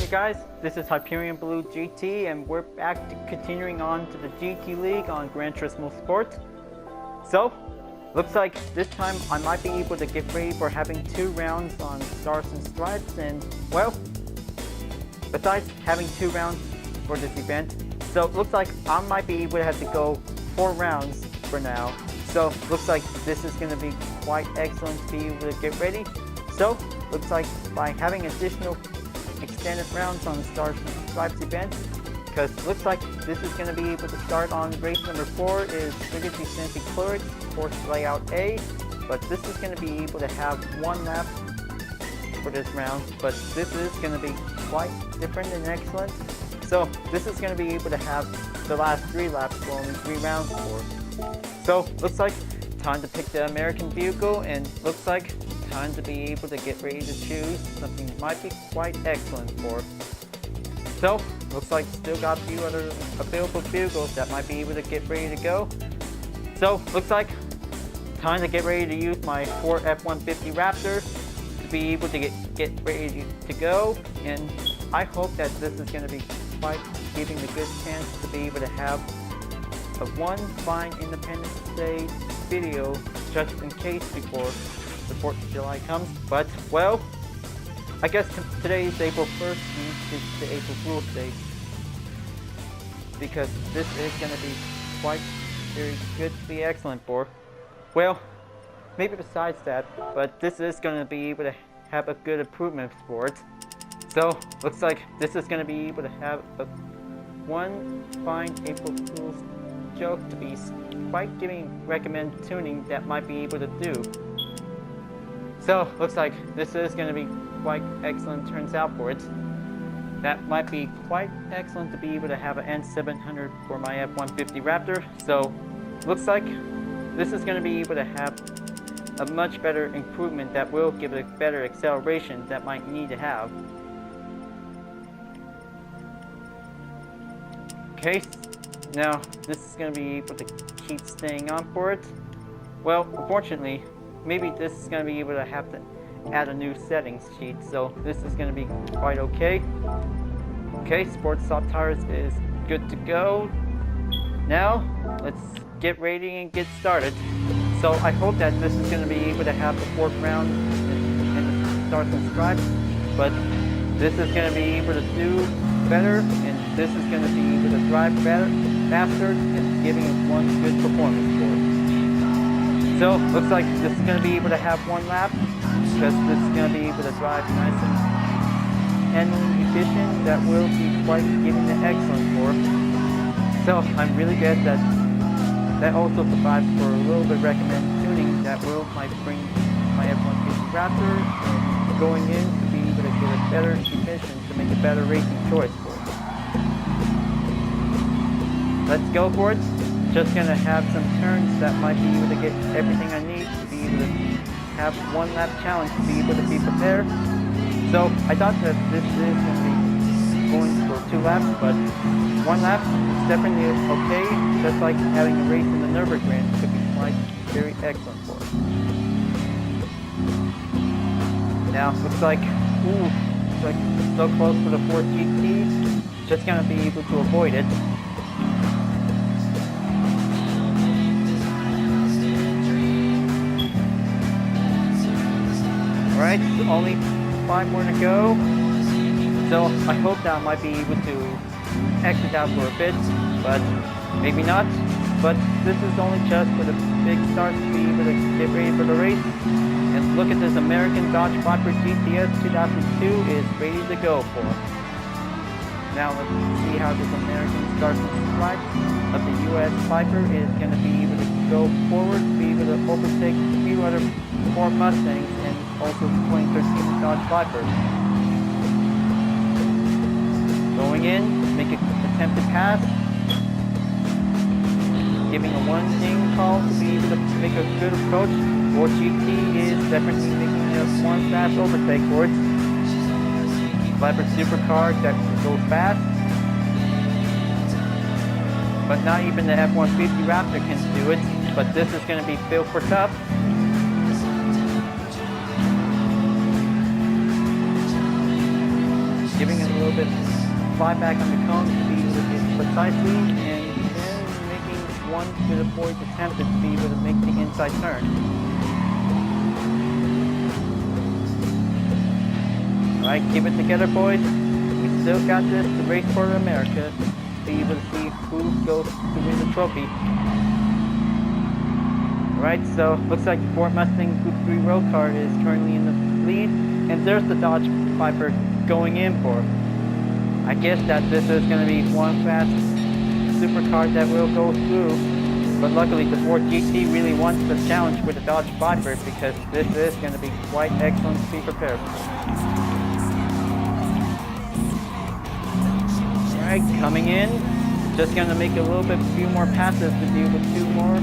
Hey guys, this is Hyperion-Blue-GT and we're back to continuing on to the GT League on Gran Turismo Sport. So, looks like this time I might be able to get ready for having 2 rounds on Stars and Stripes, and well, besides having 2 rounds for this event, so it looks like I might be able to have to go 4 rounds for now. So looks like this is going to be quite excellent to be able to get ready. So looks like by having additional extended rounds on the Stars and Stripes event, because looks like this is going to be able to start on race number 4 is Fugu Z Clerix, course layout A, but this is going to be able to have 1 lap for this round, but this is going to be quite different and excellent. So this is going to be able to have the last 3 laps for only 3 rounds for. So looks like time to pick the American vehicle, and looks like time to be able to get ready to choose something that might be quite excellent for. So looks like still got a few other available vehicles that might be able to get ready to go. So looks like time to get ready to use my Ford F-150 Raptor to be able to get ready to go, and I hope that this is going to be quite giving a good chance to be able to have a one fine Independence Day video just in case before the 4th of July comes. But well, I guess today is April 1st and it's the April Fool's Day, because this is going to be quite very good to be excellent for. Well, maybe besides that, but this is going to be able to have a good improvement for it. So looks like this is going to be able to have a one fine April Fool's joke to be quite recommend tuning that might be able to do. So looks like this is going to be quite excellent turns out for it. That might be quite excellent to be able to have an N700 for my F-150 Raptor. So looks like this is going to be able to have a much better improvement that will give it a better acceleration that might need to have. Okay, now this is going to be able to keep staying on for it. Well, unfortunately, maybe this is going to be able to have to add a new settings sheet, so this is going to be quite okay. Okay, Sports Soft Tires is good to go. Now, let's get ready and get started. So I hope that this is going to be able to have the 4th round in the Stars and Stripes, but this is going to be able to do better, and this is going to be able to drive better, faster, and giving it one good performance for it. So looks like this is going to be able to have 1 lap, because this is going to be able to drive nice and efficient. That will be quite giving it excellent for. So I'm really glad that that also provides for a little bit recommend tuning that might bring my F-150 Raptor going in to be able to get a better efficient to make a better racing choice for it. Let's go for it. Just gonna have some turns that might be able to get everything I need to be able to have 1 lap challenge to be able to be prepared. So I thought that this is gonna be going for 2 laps, but 1 lap is definitely okay. Just like having a race in the Nürburgring could be quite very excellent for it. Now looks like, looks like so close to the Ford GT. Just gonna be able to avoid it. Alright, only 5 more to go. So I hope that I might be able to exit out for a bit, but maybe not. But this is only just for the big start to be able to get ready for the race. And look at this American Dodge Viper GTS 2002 is ready to go for. Now let's see how this American Stars and Stripes of the US Viper is going to be able to go forward, be able to overtake a few other Ford Mustangs and also the 2013 Dodge Viper. Going in, make an attempted pass, giving a 1-ding call to be able to make a good approach. Ford GT is definitely making a 1 fast overtake for it. Viper supercar that goes fast, but not even the F-150 Raptor can do it. But this is going to be built for tough. Giving it a little bit fly back on the cone to be able to get precisely, and then making one good avoid attempt to be able to make the inside turn. Alright, keep it together, boys. We still got this, the race for America. Be able to see who goes to win the trophy. Alright, so looks like the Ford Mustang Group 3 road car is currently in the lead, and there's the Dodge Viper going in for. I guess that this is going to be one fast supercar that will go through, but luckily the Ford GT really wants the challenge with the Dodge Viper because this is going to be quite excellent to be prepared for. Alright, coming in, just going to make a little bit few more passes to deal with two more,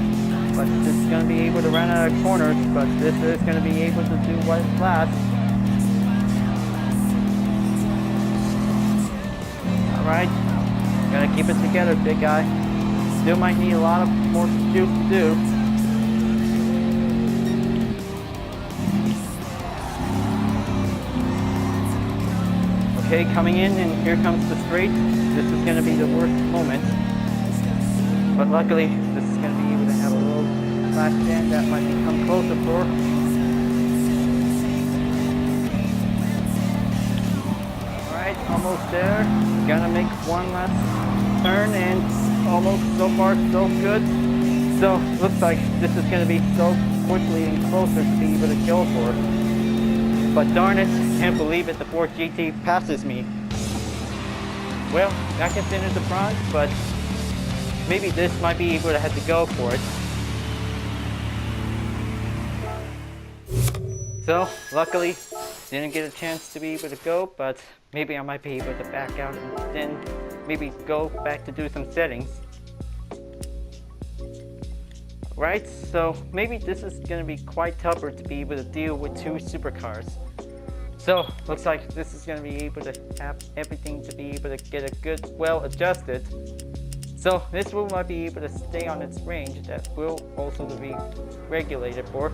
but this is going to be able to run out of corners, but this is going to be able to do what is last. Alright, gonna keep it together, big guy. Still might need a lot of more juice to do. Okay, coming in, and here comes the straight. This is gonna be the worst moment. But luckily, this is gonna be able to have a little flash stand that might become closer for. Alright, almost there. Gonna make one last turn, and almost, so far so good. So looks like this is gonna be so quickly and closer to be able to go for. But darn it, can't believe it, the Ford GT passes me. Well, I can finish the front, but maybe this might be able to have to go for it. So luckily, didn't get a chance to be able to go, but maybe I might be able to back out and then maybe go back to do some settings. Right, so maybe this is going to be quite tougher to be able to deal with two supercars. So looks like this is going to be able to have everything to be able to get a good, well adjusted. So this will might be able to stay on its range that will also be regulated for.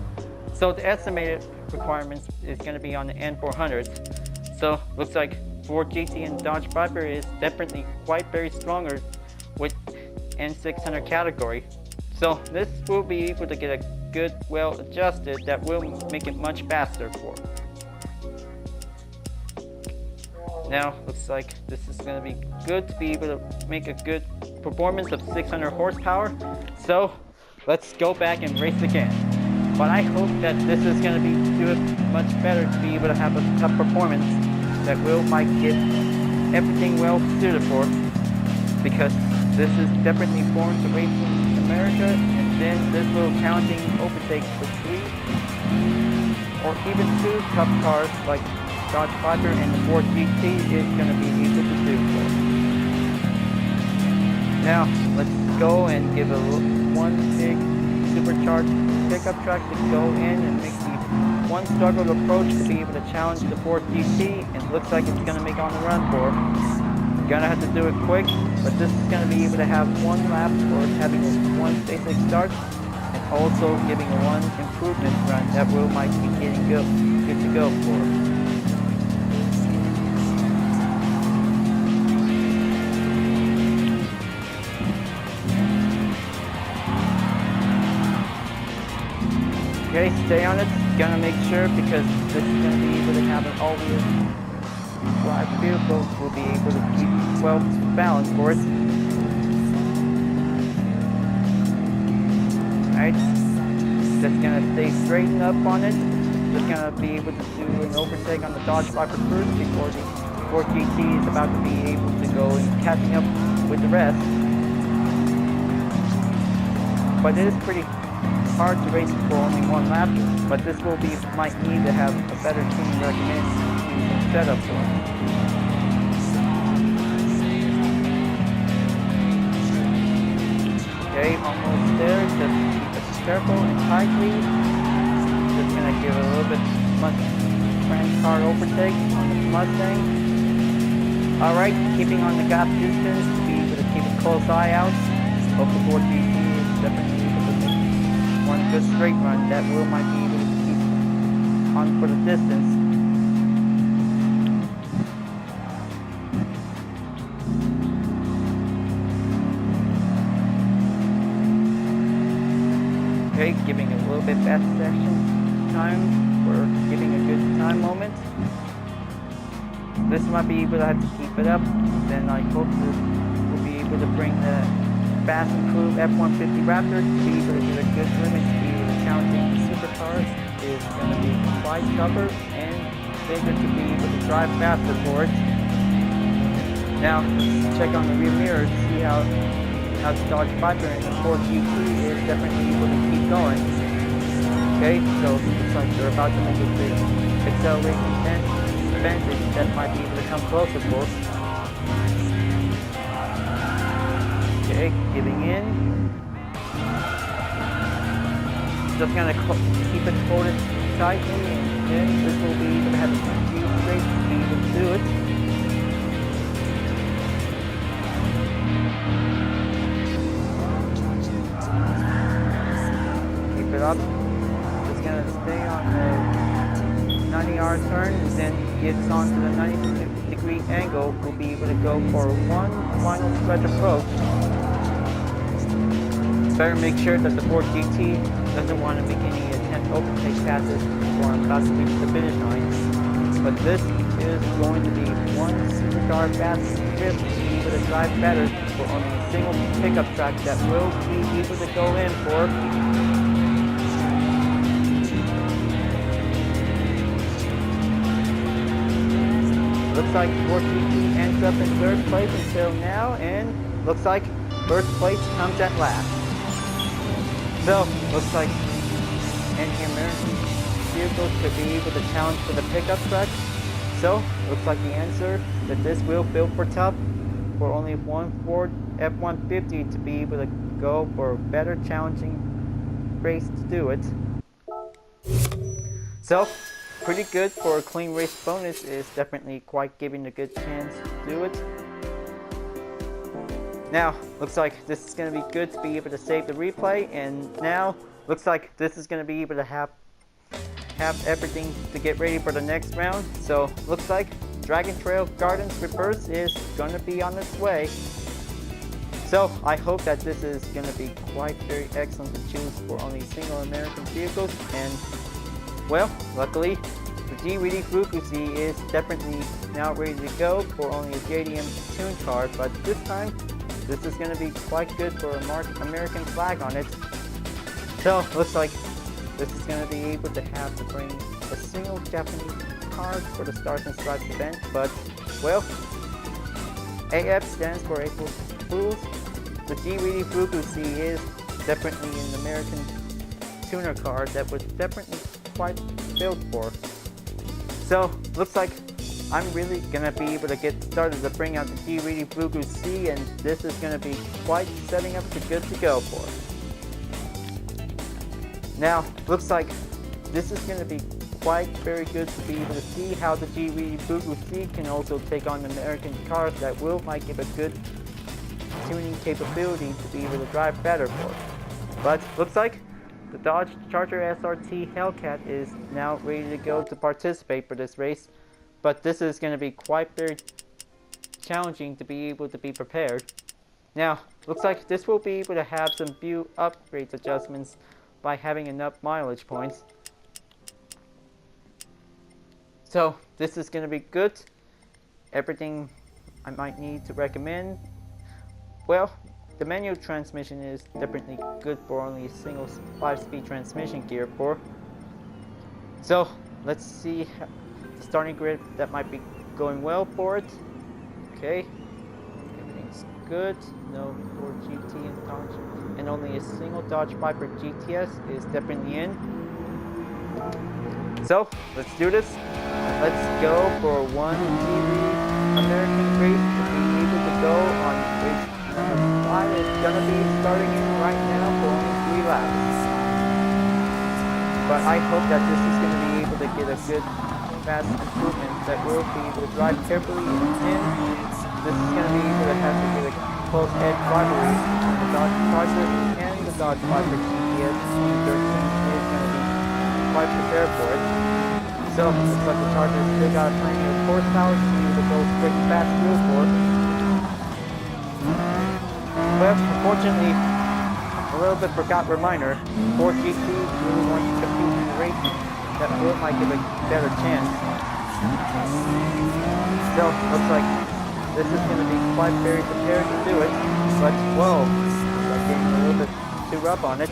So the estimated requirements is going to be on the N400s. So looks like Ford GT and Dodge Viper is definitely quite very stronger with N600 category. So this will be able to get a good, well adjusted that will make it much faster for. Now looks like this is going to be good to be able to make a good performance of 600 horsepower. So let's go back and race again. But I hope that this is going to be do it much better to be able to have a tough performance that will might get everything well suited for, because this is definitely born to race in America, and then this little challenging overtake for 3 or even 2 tough cars like Dodge Viper and the Ford GT is going to be able to do so. Now let's go and give one big supercharged pickup truck to go in and make the one struggled approach to be able to challenge the Ford GT, and looks like it's going to make on the run for. Gonna have to do it quick, but this is going to be able to have one lap for having one basic start, and also giving a one improvement run that will might be getting good to go for. Okay, stay on it. Gonna make sure, because this is gonna be able to have an all-wheel drive vehicle. Will be able to keep well balanced for it. Alright, just gonna stay straightened up on it. Just gonna be able to do an overtake on the Dodge Viper first before the Ford GT is about to be able to go and catching up with the rest. But it is pretty hard to race for only one lap, but this will be might need to have a better team recommend setup for it. Okay, almost there. Just keep it careful and tightly. Just gonna give a little bit much Grand car overtake on the Mustang. Alright, keeping on the gap distance to be able to keep a close eye out. Hope the Ford GT is definitely able to make one good straight run that will might be able to keep on for the distance. bit fast session time for giving a good time moment. This might be able to have to keep it up. Then I hope this will be able to bring the fast improved F-150 Raptor to be able to get a good limit to be able to challenging the supercars. Is going to be quite tougher and bigger to be able to drive faster for it. Now let's check on the rear mirror to see how the Dodge Viper and the Ford GT is definitely able to keep going. Okay, so it looks like they're about to make a big acceleration advantage that might be able to come closer for us. Okay, giving in. Just gonna keep it folded tightly, and then this will be able to have a few straight to be able to do it. Keep it up. Just gonna stay on the 90-yard turn, and then gets onto the 90-degree angle. We'll be able to go for one final stretch approach. Better make sure that the Ford GT doesn't want to make any attempt to overtake passes before I'm about to reach the finish line. But this is going to be one supercar fast trip to be able to drive better for only a single pickup track that will be able to go in for. Looks like Ford GT ends up in third place until now, and looks like first place comes at last. So, looks like any American vehicles could be able to challenge for the pickup truck. So, looks like the answer that this will build for tough for only one Ford F-150 to be able to go for a better challenging race to do it. So, pretty good for a clean race bonus. Is definitely quite giving a good chance to do it. Now, looks like this is going to be good to be able to save the replay, and now looks like this is going to be able to have everything to get ready for the next round. So, looks like Dragon Trail Gardens Reverse is going to be on its way. So, I hope that this is going to be quite very excellent to choose for only single American vehicles, and well, luckily, the Hyperion Fugu Z is definitely now ready to go for only a JDM tune card, but this time, this is going to be quite good for a American flag on it. So, looks like this is going to be able to have to bring a single Japanese card for the Stars and Stripes event, but, well, AF stands for April Fools. The Hyperion Fugu Z is definitely an American tuner card that was definitely quite built for. So, looks like I'm really going to be able to get started to bring out the Hyperion Fugu Z, and this is going to be quite setting up to good to go for. Now, looks like this is going to be quite very good to be able to see how the Hyperion Fugu Z can also take on American cars that might give a good tuning capability to be able to drive better for. But looks like the Dodge Charger SRT Hellcat is now ready to go to participate for this race. But this is going to be quite very challenging to be able to be prepared. Now, looks like this will be able to have some few upgrades adjustments by having enough mileage points. So, this is going to be good. Everything I might need to recommend. Well, the manual transmission is definitely good for only a single 5-speed transmission gear for. So, let's see the starting grid that might be going well for it. Okay, everything's good. No Ford GT and Dodge, and only a single Dodge Viper GTS is definitely in. So let's do this. Let's go for one American race to be able to go on race number 5. It's gonna be starting in right now for only 3 laps. But I hope that this is gonna be able to get a good fast improvement that will be able to drive carefully in. This is going to be able to have to get a close edge rivalry between the Dodge Charger and the Dodge Viper GTS 2013 is going to be quite prepared for it. So, looks like the Charger still got plenty of horsepower to be able to go straight fast through for it. But unfortunately, the little bit forgot reminder, for GT really wants to compete in the race, that will might give a better chance. So, looks like this is going to be quite very prepared to do it, but whoa, I'm getting a little bit too rough on it.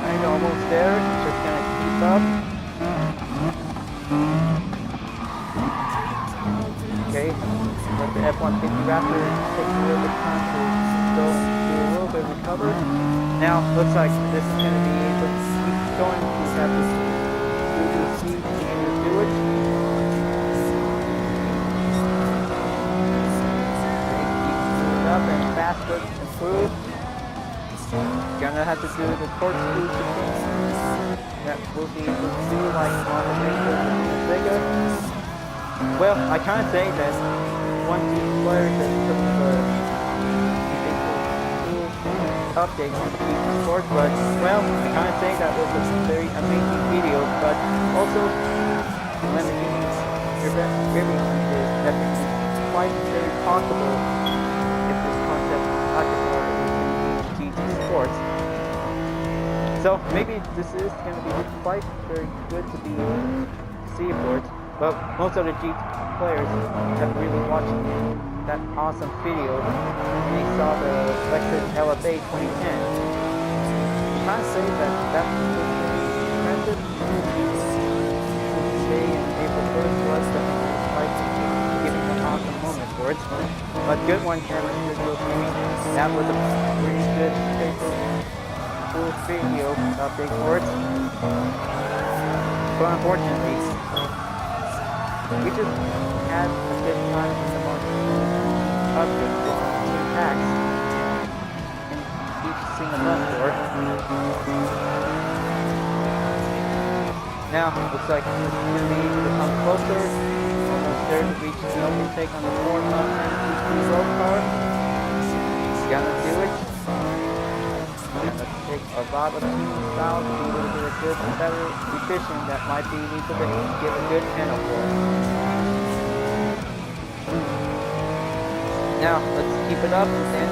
And almost there, just going to keep up. Okay, let the F-150 Raptor take a little bit of time to go and do a little bit of recover. Now, looks like this is going to be able to keep going. We have this Fugu Z to be able to do it. Keep moving up and faster improve. Gonna have to do the corkscrew routine that we'll be able to do like on the races with Sega. Well, I kind of say that one of these players that took the update on the sport, but well, I kind of say that was a very amazing video, but also limiting your best everyone is definitely quite very possible if this concept occupies GT sports. So maybe this is going to be quite very good to be see for it. But most of the GT players have really watched that awesome video and they saw the Lexus LFA 2010. I can't say that that's really impressive. Today in April 1st was definitely like giving an awesome moment for it. But good one here with Turismo. That was a pretty good cool video update for it. But unfortunately, we just had a good time in the month of the new packs in each single month for it. Now, looks like it's going to be able to come closer. Almost there to reach the overtake on the 4 road car. Gonna do it. Gonna take a lot of team style to be able to get a good, better efficient that might be able to give a good channel for it. Now, let's keep it up and then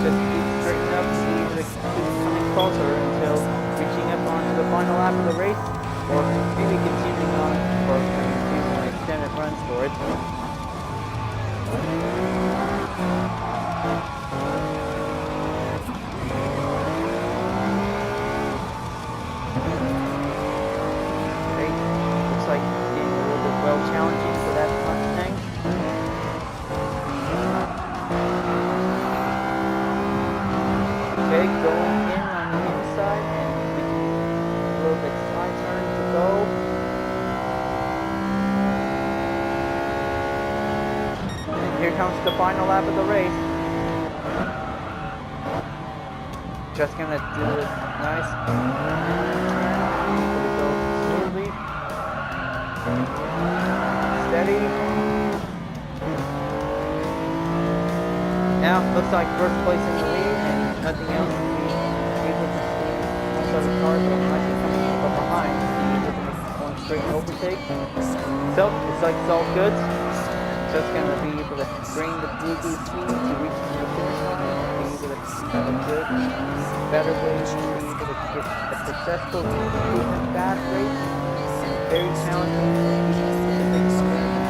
just keep straightening up to be able to keep coming closer until reaching up onto the final lap of the race, or maybe continuing on for an extended runs for it. Challenging for that Mustang. Okay, going in on the inside and a little bit side turn to go. And here comes the final lap of the race. Just gonna do this nice. Go smoothly. Steady. Now, looks like first place in the lead and nothing else to be able to see most of the cars that might be coming up behind to be able to make one straight overtake. So, looks like it's all good. Just going to be able to bring the Fugu Z to reach the finish line and be able to have a good, better way to be able to get a successful improvement fast race. Very challenging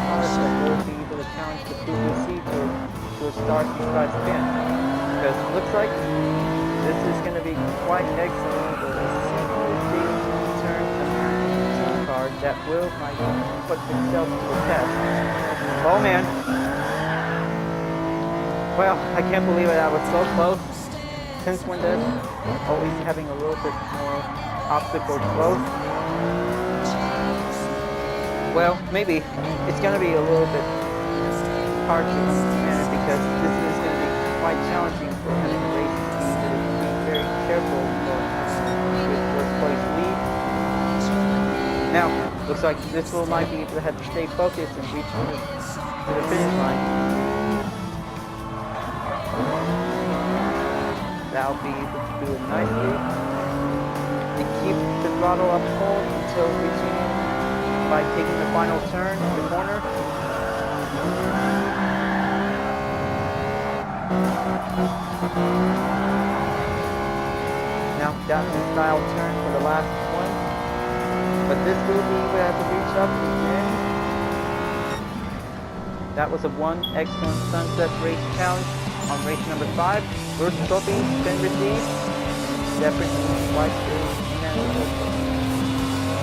cars that will be able to challenge the Fugu Z to a start and try again. Because it looks like this is going to be quite excellent with a single big turn and car that will might put itself to the test. Oh man. Well, I can't believe it, I was so close. Since when does always having a little bit more obstacle close? Well, maybe it's going to be a little bit hard to understand because this is going to be quite challenging for having a race to be very careful for with first place lead. Now, looks like this will might be able to have to stay focused and reach to the finish line. That'll be able to do it nicely. And keep the throttle up full until reaching by taking the final turn in the corner. Now down in style turn for the last one, but this will be able to have to reach up again. That was a one excellent sunset race challenge on race number 5. First trophy been received. Definitely quite good.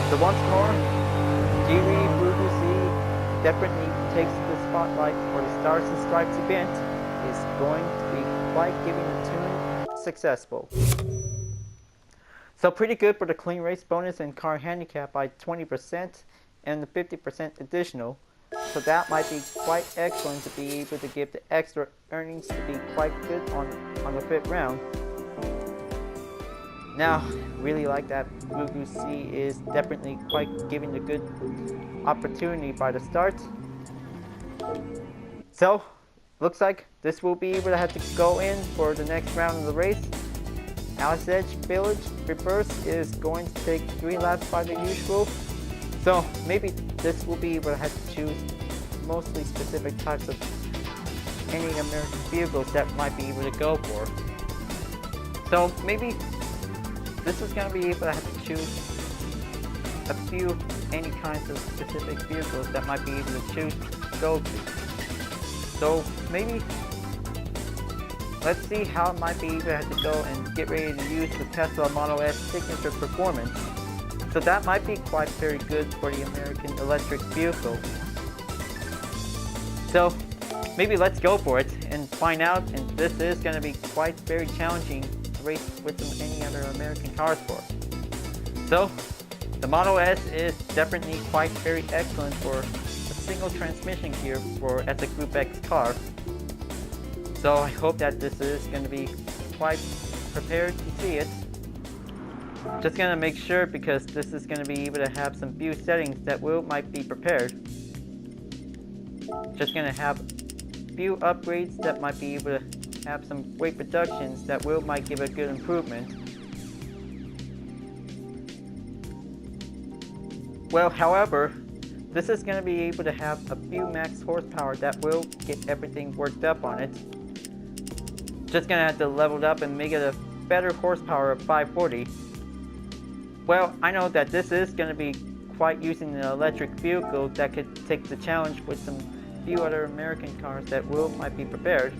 So once more, Hyperion-Blue-GT definitely takes the spotlight for the Stars and Stripes event. Is going to be quite giving the tune successful. So pretty good for the clean race bonus and car handicap by 20% and the 50% additional. So that might be quite excellent to be able to give the extra earnings to be quite good on the 5th round. Now, really like that Blue-GT is definitely quite giving the good opportunity by the start. So, looks like this will be able to have to go in for the next round of the race. Alice Edge Village Reverse is going to take 3 laps by the usual. So maybe this will be able to have to choose mostly specific types of any American vehicles that might be able to go for. So maybe this is going to be able to have to choose a few any kinds of specific vehicles that might be able to choose to go to. So maybe let's see how it might be able to have to go and get ready to use the Tesla Model S signature performance. So that might be quite very good for the American electric vehicle. So maybe let's go for it and find out, and this is going to be quite very challenging to race with any other American cars for. So the Model S is definitely quite very excellent for a single transmission gear for as a Group X car. So I hope that this is going to be quite prepared to see it. Just going to make sure, because this is going to be able to have some view settings that might be prepared. Just going to have few upgrades that might be able to have some weight reductions that might give a good improvement. Well, however, this is going to be able to have a few max horsepower that will get everything worked up on it. Just going to have to level it up and make it a better horsepower of 540. Well, I know that this is going to be quite using an electric vehicle that could take the challenge with some few other American cars that might be prepared.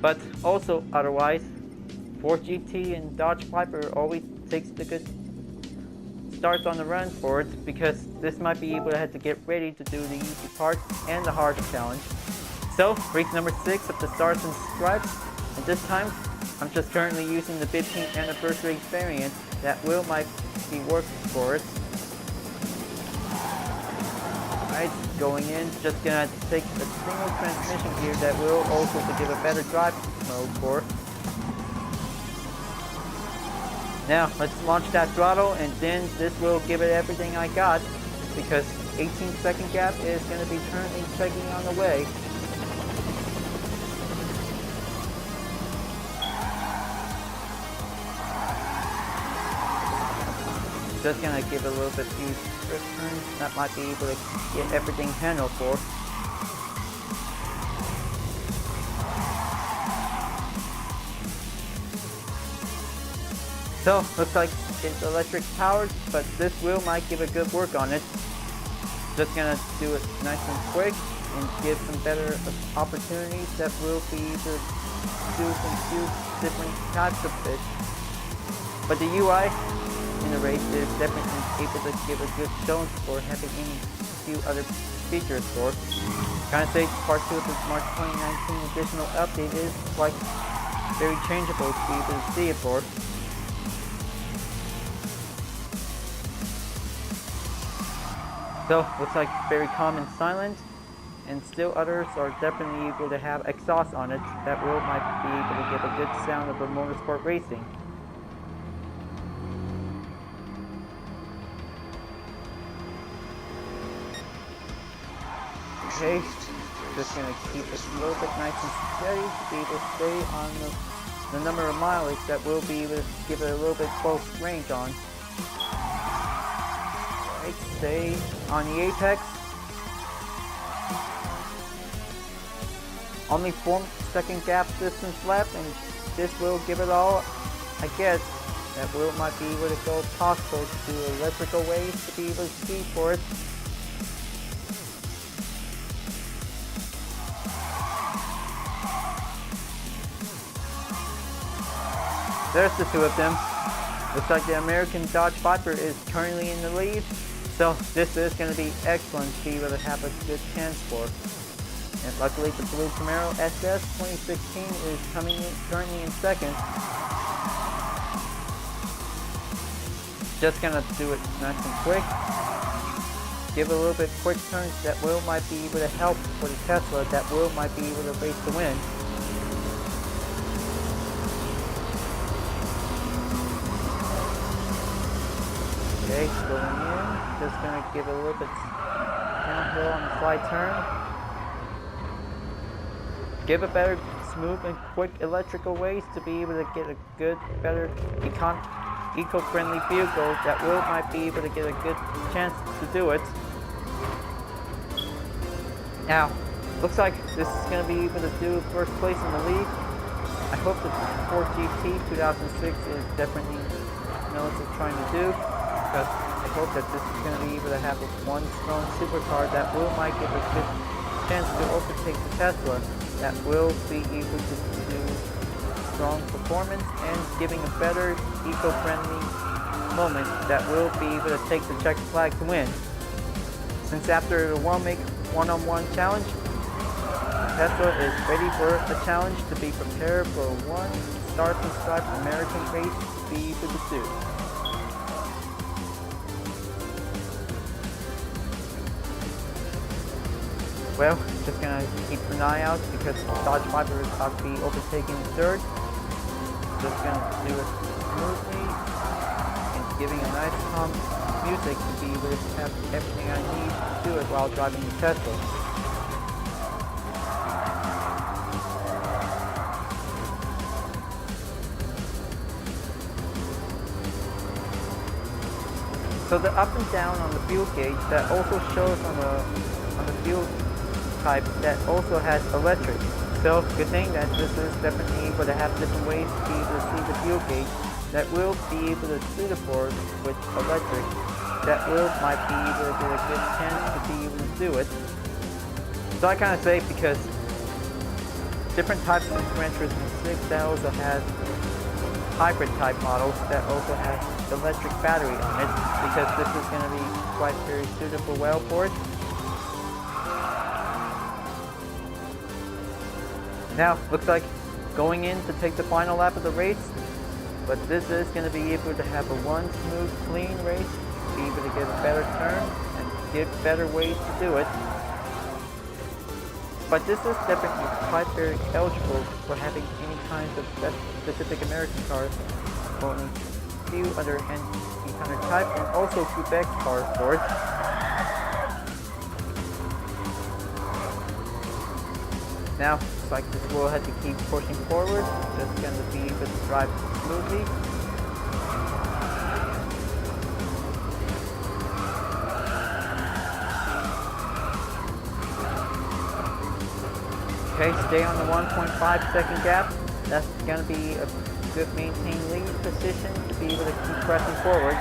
But also otherwise, Ford GT and Dodge Viper always takes the good starts on the run for it, because this might be able to have to get ready to do the easy part and the hard challenge. So, race number 6 of the Stars and Stripes, and this time I'm just currently using the 15th anniversary variant that might be working for it. Alright, going in, just gonna take a single transmission gear that will also to give a better drive mode for. Now, let's launch that throttle, and then this will give it everything I got, because 18-second gap is going to be currently checking on the way. Just going to give it a little bit few strip turns that might be able to get everything handled for. So, looks like it's electric powered, but this might give a good work on it. Just gonna do it nice and quick and give some better opportunities that will be able to do some few different types of fish. But the UI in the race is definitely able to give a good showing for having any few other features for. Kind of say part 2 of this March 2019 additional update is like very changeable to be able to see it for. So, looks like very calm and silent, and still others are definitely able to have exhaust on it that might be able to give a good sound of a motorsport racing. Okay, just gonna keep it a little bit nice and steady to be able to stay on the number of mileage that will be able to give it a little bit close range on. stay on the apex. Only 4-second gap distance left, and this will give it all. I guess that Will might be able to go possible to do electrical ways to be able to speed for it. There's the two of them. Looks like the American Dodge Viper is currently in the lead, so this is going to be excellent to be able to have a good chance for. And luckily the blue Camaro SS 2016 is currently in second. Just gonna do it nice and quick. Give it a little bit quick turns that Will might be able to help for the Tesla, that Will might be able to race the win. Okay, going in. Just gonna give it a little bit downhill on the slide turn. Give it better, smooth and quick electrical ways to be able to get a good, better, eco-friendly vehicle that Will might be able to get a good chance to do it. Now, looks like this is going to be able to do first place in the league. I hope the Ford GT 2006 is definitely knows what it's trying to do, because I hope that this is going to be able to have one strong supercar that Will might give a good chance to overtake the Tesla, that will be able to do strong performance and giving a better eco-friendly moment that will be able to take the checkered flag to win. Since after the one-on-one challenge, Tesla is ready for a challenge to be prepared for one Stars and Stripes American race to be able to do. Well, just gonna keep an eye out because Dodge Viper is about to be overtaking third. Just gonna do it smoothly and giving a nice calm music to be able to have everything I need to do it while driving the Tesla. So the up and down on the fuel gauge that also shows on the fuel type that also has electric. So good thing that this is definitely able to have different ways to be able to see the fuel gauge that will be able to see the Ford with electric, that will might be able to get a good chance to be able to do it. So I kind of say because different types of Gran Turismo 6 that also has hybrid type models that also has electric battery on it, because this is going to be quite very suitable well for it. Now, looks like going in to take the final lap of the race, but this is going to be able to have a one smooth, clean race, be able to get a better turn and get better ways to do it. But this is definitely quite very eligible for having any kinds of specific American cars, only few other NT100 type and also Quebec cars for it. Now, looks like this will have to keep pushing forward. Just going to be able to drive smoothly. Okay, stay on the 1.5 second gap. That's going to be a good maintained lead position to be able to keep pressing forward.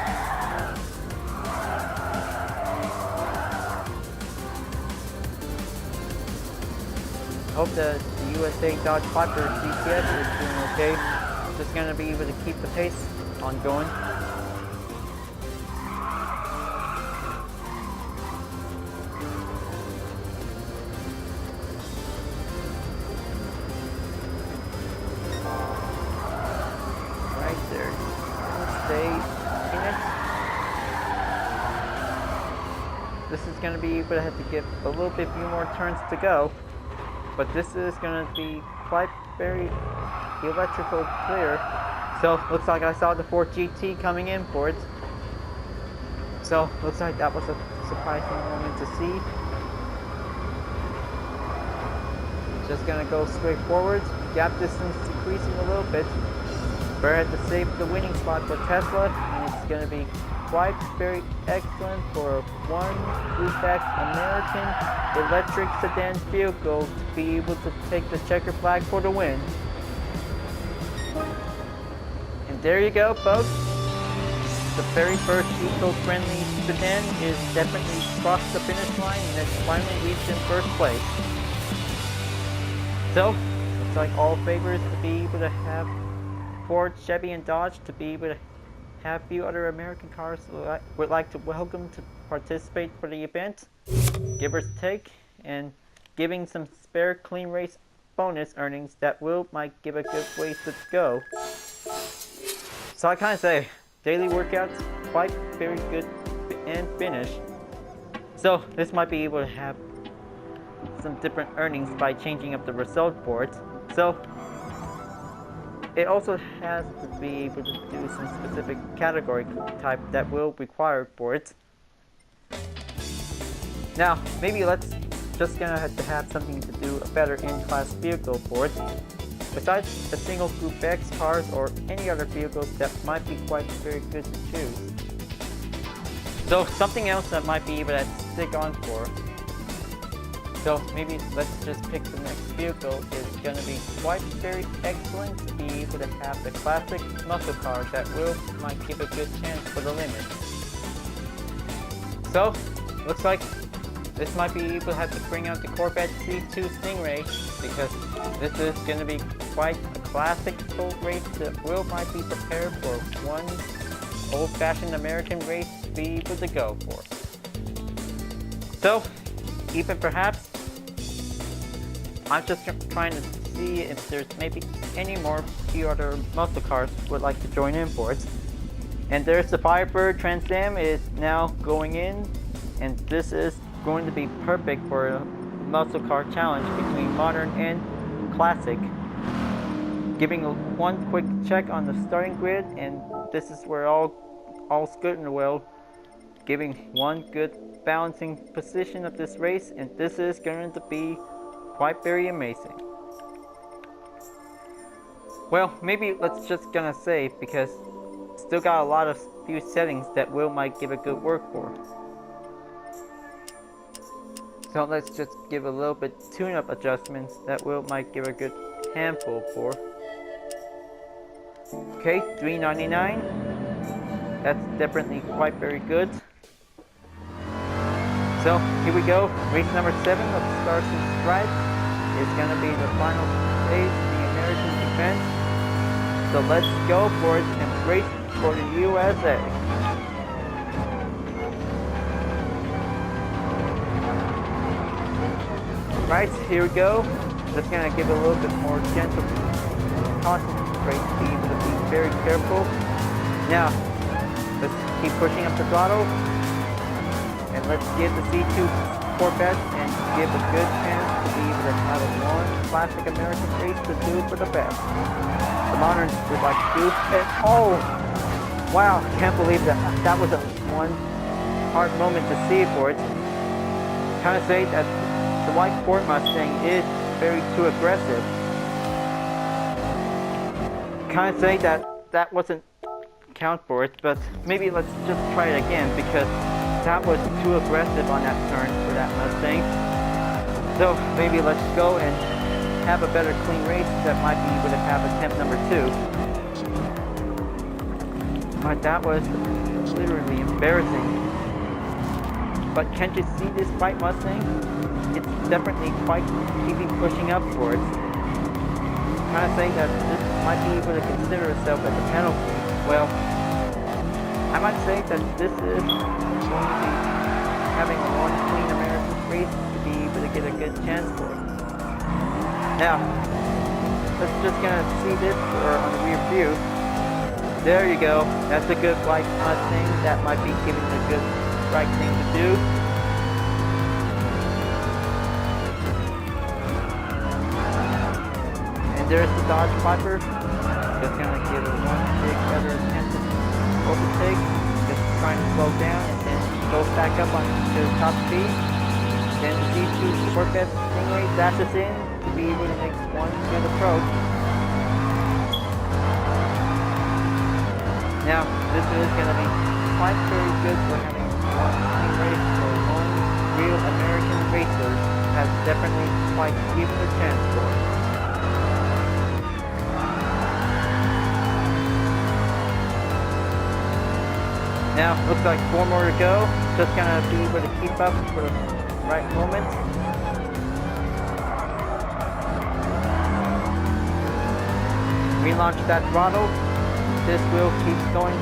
Hope the USA Dodge Viper GTS is doing okay. Just going to be able to keep the pace on going. Right there. Stay in it. This is going to be able to have to give a little bit few more turns to go. But this is going to be quite very electrical clear. So looks like I saw the Ford GT coming in for it. So looks like that was a surprising moment to see. Just going to go straight forward. Gap distance decreasing a little bit. Better had to save the winning spot for Tesla, and it's going to be quite very excellent for one Blueback American electric sedan vehicle to be able to take the checker flag for the win. And there you go, folks. The very first eco-friendly sedan is definitely crossed the finish line and has finally reached in first place. So, looks like all favors to be able to have Ford, Chevy, and Dodge to be able to have a few other American cars would like to welcome to participate for the event, give or take, and giving some spare clean race bonus earnings that might give a good ways to go. So I kind of say, daily workouts, quite very good and finish. So this might be able to have some different earnings by changing up the result board. So it also has to be able to do some specific category type that will require for it. Now, maybe let's just gonna have to have something to do a better in-class vehicle for it. Besides a single Group X cars or any other vehicles that might be quite very good to choose. So something else that might be able to stick on for. So maybe let's just pick the next vehicle is going to be quite very excellent to be able to have the classic muscle car that might give a good chance for the limit. So looks like this might be able to have to bring out the Corvette C2 Stingray because this is going to be quite a classic boat race that might be prepared for one old-fashioned American race to be able to go for. So even perhaps I'm just trying to see if there's maybe any more few other muscle cars would like to join in for it. And there's the Firebird Trans Am is now going in, and this is going to be perfect for a muscle car challenge between modern and classic. Giving one quick check on the starting grid, and this is where all's good and well. Giving one good balancing position of this race, and this is going to be quite very amazing. Well, maybe let's just gonna say because still got a lot of few settings that might give a good work for. So let's just give a little bit tune-up adjustments that might give a good handful for. Okay, $3.99. That's definitely quite very good. So here we go, race number 7 of Stars and Stripes is going to be the final stage of the American event. So let's go for it and race for the USA. Right, here we go. Just going to give a little bit more gentle concentrate to be able to be very careful. Now, let's keep pushing up the throttle. And let's give the C2 Corvette and give a good chance to be able to have a one classic American race to do for the best. The moderns would like to do it. Oh! Wow, can't believe that. That was a one hard moment to see for it. Kind of say that the white Ford Mustang is very too aggressive. Kind of say that wasn't count for it, but maybe let's just try it again because that was too aggressive on that turn for that Mustang. So maybe let's go and have a better clean race that might be able to have attempt number 2. But that was literally embarrassing. But can't you see this white Mustang? It's definitely quite easy pushing up for it. Kind of saying that this might be able to consider itself as a penalty. Well, I might say that this is going to be having one clean American race to be able to get a good chance for it. Now, let's just gonna see this on the rear view. There you go. That's a good white Mustang. That might be giving a good right thing to do. And there's the Dodge Viper. Just gonna give it one big better attempt to overtake. Just trying to slow down and then goes back up onto the top speed. Then the C2 Corvette Stingray dashes in to be able to make one good approach. Now, this is going to be quite very good for having one team race or one real American racer has definitely quite given a chance for it. Now, looks like 4 more to go. Just gonna be able to keep up for the right moment. Relaunch that throttle. This wheel keeps going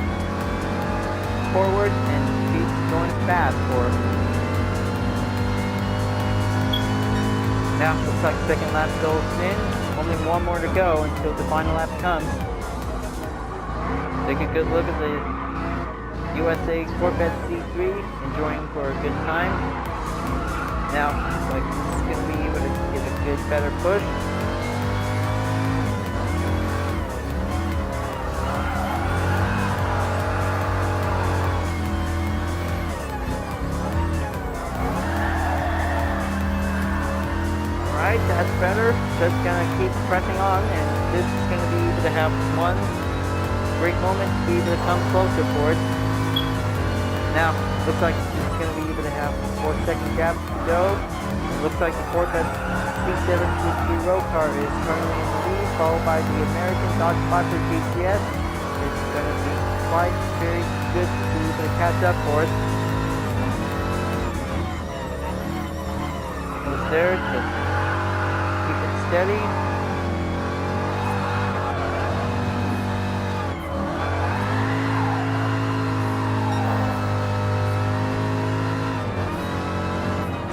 forward and keeps going fast for it. Now, looks like second lap goes in. Only 1 more to go until the final lap comes. Take a good look at the USA Corvette C3, enjoying for a good time. Now, looks like it's going to be able to get a good, better push. Alright, that's better. Just going to keep pressing on, and this is going to be able to have one great moment to be able to come closer for it. Now, looks like it's going to be able to have 4 second gap to go. Looks like the Corvette C7 GT road car is currently in the lead, followed by the American Dodge Viper GTS. It's going to be quite very good to be able to catch up for it. Almost there, just keep it steady.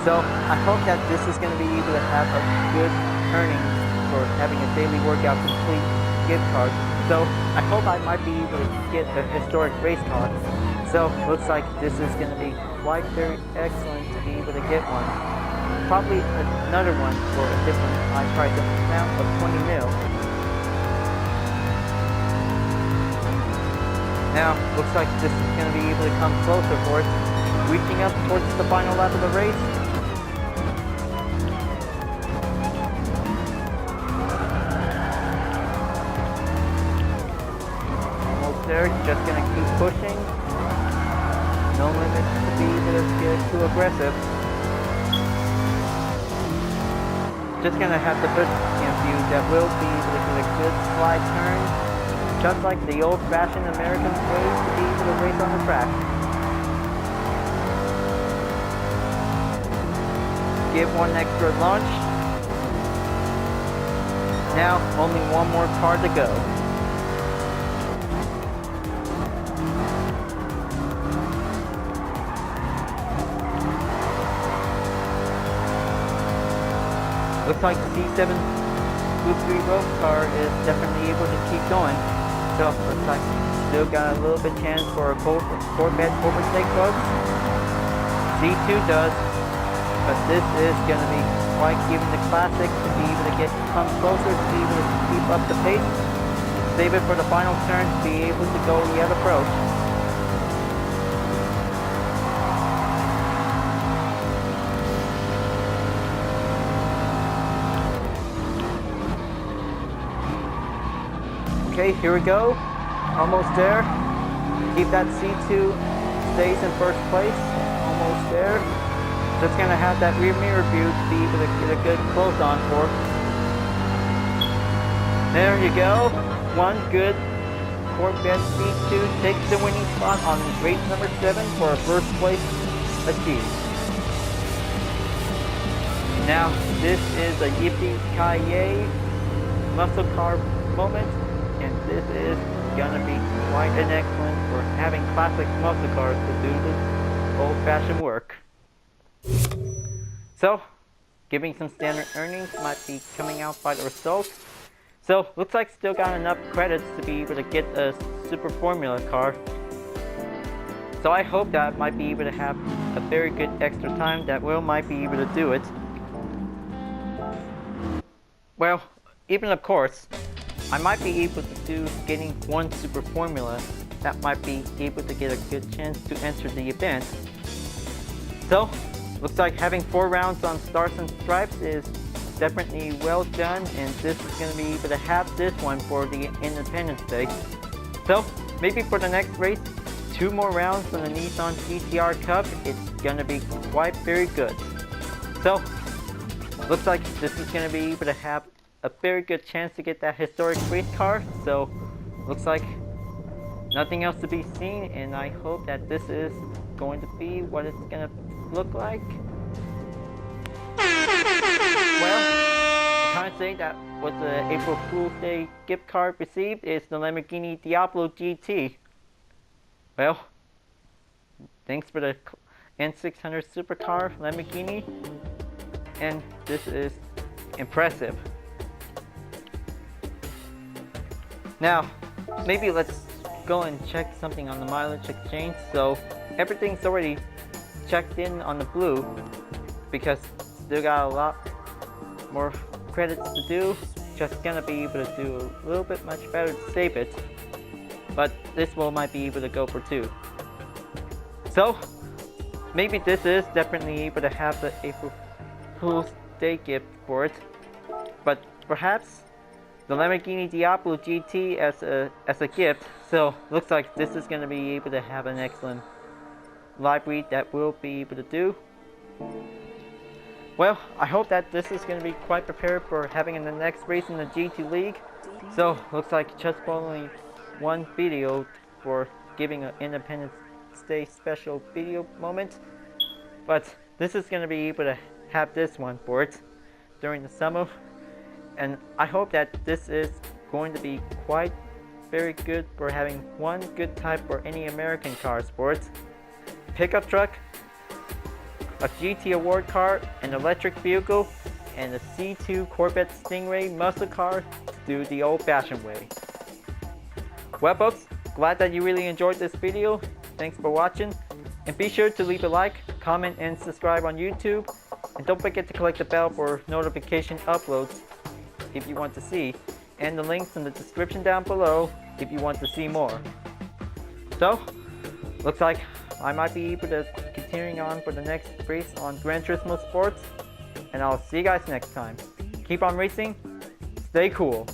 So I hope that this is going to be able to have a good earning for having a daily workout complete gift card. So I hope I might be able to get a historic race car. So looks like this is going to be quite very excellent to be able to get one. Probably another one for a different high price amount of 20 mil. Now looks like this is going to be able to come closer for it, reaching up towards the final lap of the race. There, just gonna keep pushing. No limit to be able to get too aggressive. Just gonna have the push view that will be able to get a good slide turn, just like the old-fashioned American way to be able to race on the track. Give one extra launch. Now, only 1 more car to go. Looks like the C7 road car is definitely able to keep going. So looks like still got a little bit chance for a Corvette overtake folks. C2 does, but this is going to be quite giving the classic to be able to come closer, to be able to keep up the pace. Save it for the final turn to be able to go the other approach. Okay, here we go. Almost there. Keep that C2 stays in first place. Almost there. Just gonna have that rear mirror view to be able to get a good close on for. There you go. One good Corvette C2 takes the winning spot on race number 7 for a first place achieved. Now, this is a yippee-ki-yay muscle car moment. And this is gonna be quite an excellent for having classic muscle cars to do this old-fashioned work. So, giving some standard earnings might be coming out by the results. So, looks like still got enough credits to be able to get a Super Formula car. So I hope that I might be able to have a very good extra time that might be able to do it. Well, even of course, I might be able to do getting 1 Super Formula that might be able to get a good chance to enter the event. So, looks like having 4 rounds on Stars and Stripes is definitely well done, and this is going to be able to have this one for the Independence Day. So, maybe for the next race, 2 more rounds from the Nissan GTR Cup, it's gonna be quite very good. So, looks like this is gonna be able to have a very good chance to get that historic race car. So, looks like nothing else to be seen, and I hope that this is going to be what it's gonna look like. Well, I can't say that what the April Fool's Day gift card received is the Lamborghini Diablo GT. Well, thanks for the N600 supercar Lamborghini, and this is impressive. Now, maybe let's go and check something on the mileage exchange. So everything's already checked in on the blue, because still got a lot more credits to do. Just gonna be able to do a little bit much better to save it, but this one might be able to go for 2. So maybe this is definitely able to have the April Fool's Day gift for it, but perhaps the Lamborghini Diablo GT as a gift. So looks like this is gonna be able to have an excellent library that we'll be able to do. Well, I hope that this is going to be quite prepared for having in the next race in the GT League. So, looks like just following one video for giving an Independence Day special video moment. But this is going to be able to have this one for it during the summer. And I hope that this is going to be quite very good for having one good type for any American car sports. Pickup truck, a GT award car, an electric vehicle, and a C2 Corvette Stingray muscle car to do the old-fashioned way. Well folks, glad that you really enjoyed this video. Thanks for watching, and be sure to leave a like, comment, and subscribe on YouTube. And don't forget to click the bell for notification uploads if you want to see, and the links in the description down below if you want to see more. So, looks like I might be able to continuing on for the next race on Gran Turismo Sports, and I'll see you guys next time. Keep on racing, stay cool.